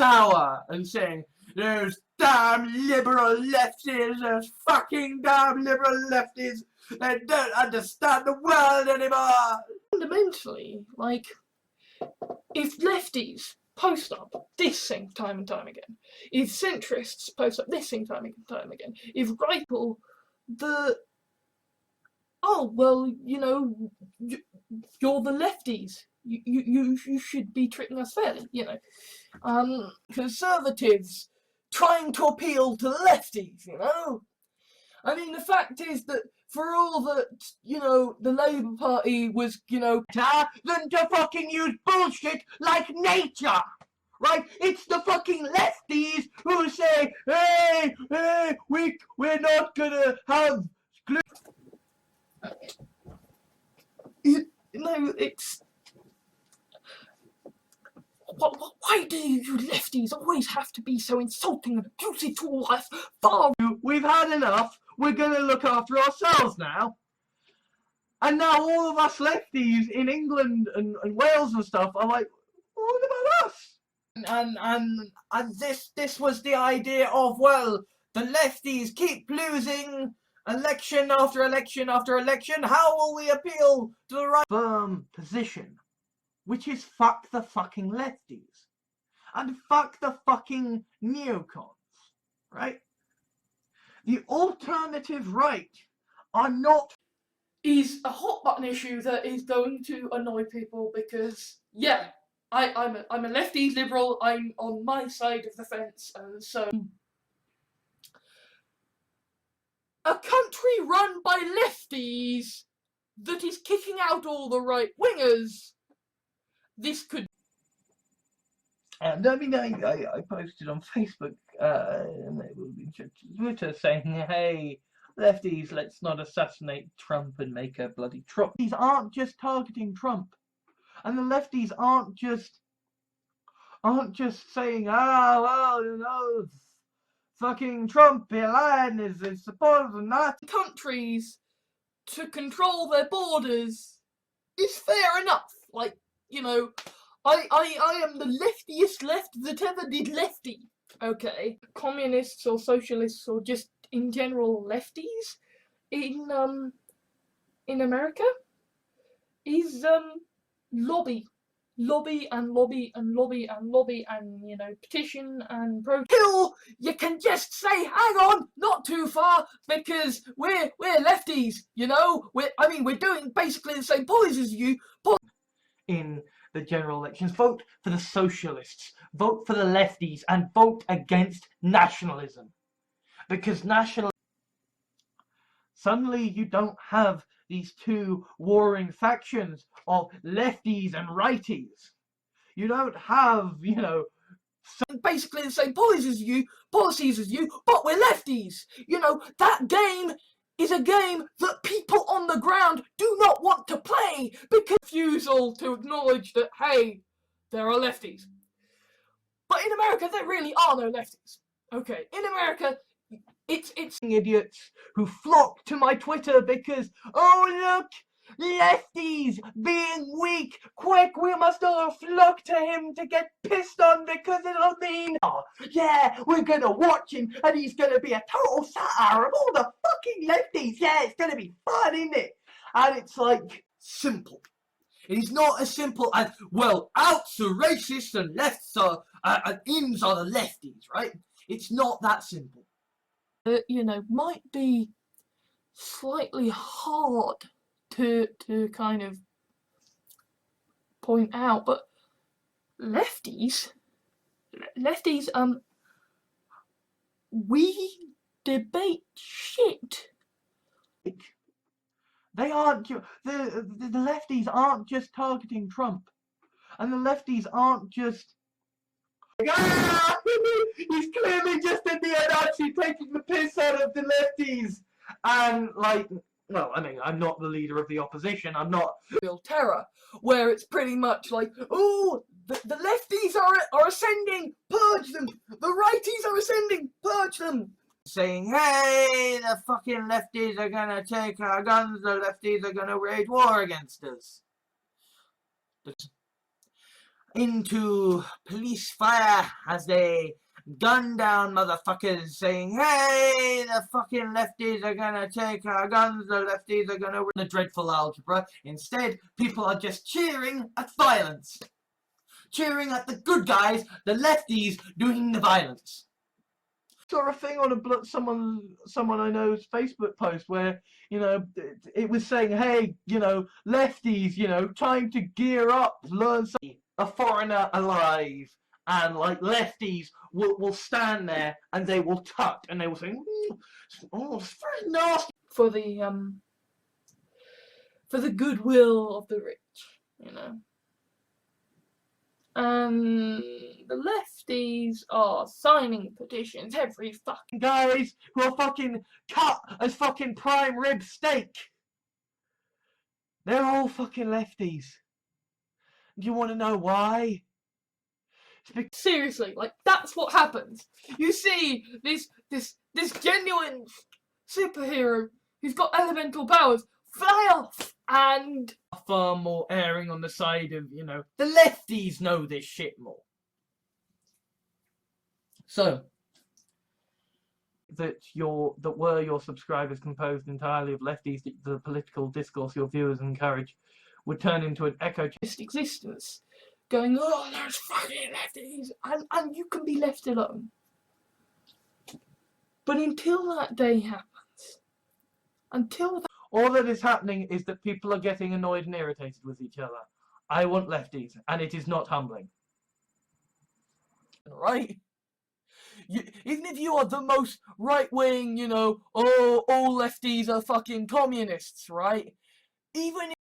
sour and saying, "Those damn liberal lefties, those fucking damn liberal lefties, they don't understand the world anymore." Fundamentally, like, if lefties post up this thing time and time again, if centrists post up this thing time and time again, if right people, oh, well, you know, you're the lefties, you should be treating us fairly, you know. Conservatives trying to appeal to lefties, you know. I mean, the fact is that for all that, you know, the Labour Party was, you know, better than to fucking use bullshit like nature, right? It's the fucking lefties who say, hey, we're not gonna have glue. You know, it's... Why do you lefties always have to be so insulting and abusive to life? We've had enough. We're going to look after ourselves now. And now all of us lefties in England and Wales and stuff are like, what about us? And this was the idea of, well, the lefties keep losing election after election after election. How will we appeal to the right? Firm position, which is fuck the fucking lefties and fuck the fucking neocons, right? The alternative right are not... is a hot button issue that is going to annoy people because, yeah, I'm a lefty liberal, I'm on my side of the fence, and so... A country run by lefties that is kicking out all the right-wingers, this could... And I mean, I posted on Facebook and it will be Twitter saying, hey, lefties, let's not assassinate Trump and make a bloody Trump. These aren't just targeting Trump, and the lefties aren't just saying, oh, well, you know, fucking Trump, Bin Laden is supportive of Nazi countries to control their borders is fair enough. Like, you know, I am the leftiest left that ever did lefty, okay? Communists or socialists or just in general lefties in America is lobby and lobby and lobby and lobby and, you know, petition and protest. Till you can just say, hang on, not too far, because we're lefties, you know? We're doing basically the same policies as you. In the general elections, vote for the socialists, vote for the lefties, and vote against nationalism. Because suddenly you don't have these two warring factions of lefties and righties. You don't have, you know, basically the same policies as you, but we're lefties. You know, that game is a game that people on the ground do not want to play because refusal to acknowledge that, hey, there are lefties. But in America, there really are no lefties. Okay, in America, it's idiots who flock to my Twitter because, oh look, lefties being weak, quick, we must all flock to him to get pissed on because it'll mean, oh yeah, we're gonna watch him and he's gonna be a total satire of all the fucking lefties. Yeah, it's gonna be fun, isn't it? And it's like, simple. It is not as simple as, well, outs are racists and lefts are, and ins are the lefties, right? It's not that simple. You know, might be slightly hard to kind of point out, but lefties, we debate shit. They aren't, the lefties aren't just targeting Trump, and the lefties aren't just, he's clearly just a neo-Nazi taking the piss out of the lefties, and like, well, I mean, I'm not the leader of the opposition, I'm not real terror, where it's pretty much like, oh, the lefties are ascending, purge them, the righties are ascending, purge them. Saying, hey, the fucking lefties are gonna take our guns, the lefties are gonna wage war against us. into police fire as they gun down motherfuckers, saying, hey, the fucking lefties are gonna take our guns, the lefties are gonna win the dreadful algebra. Instead, people are just cheering at violence. Cheering at the good guys, the lefties, doing the violence. Saw a thing on someone I know's Facebook post where, you know, it was saying, hey, you know, lefties, you know, time to gear up, learn something. A foreigner alive, and like lefties will stand there and they will tut and they will say, oh, it's very nasty, for the goodwill of the rich, you know. The lefties are signing petitions, every fucking guys who are fucking cut as fucking prime rib steak. They're all fucking lefties. Do you want to know why? Seriously, like, that's what happens. You see this genuine superhero who's got elemental powers fly off and far more erring on the side of, you know, the lefties know this shit more. So that were your subscribers composed entirely of lefties, the political discourse your viewers encourage would turn into an echo existence, going, oh, those fucking lefties, and you can be left alone. But until that day happens, all that is happening is that people are getting annoyed and irritated with each other. I want lefties, and it is not humbling. Right? Even if you are the most right-wing, you know, oh, all lefties are fucking communists, right? Even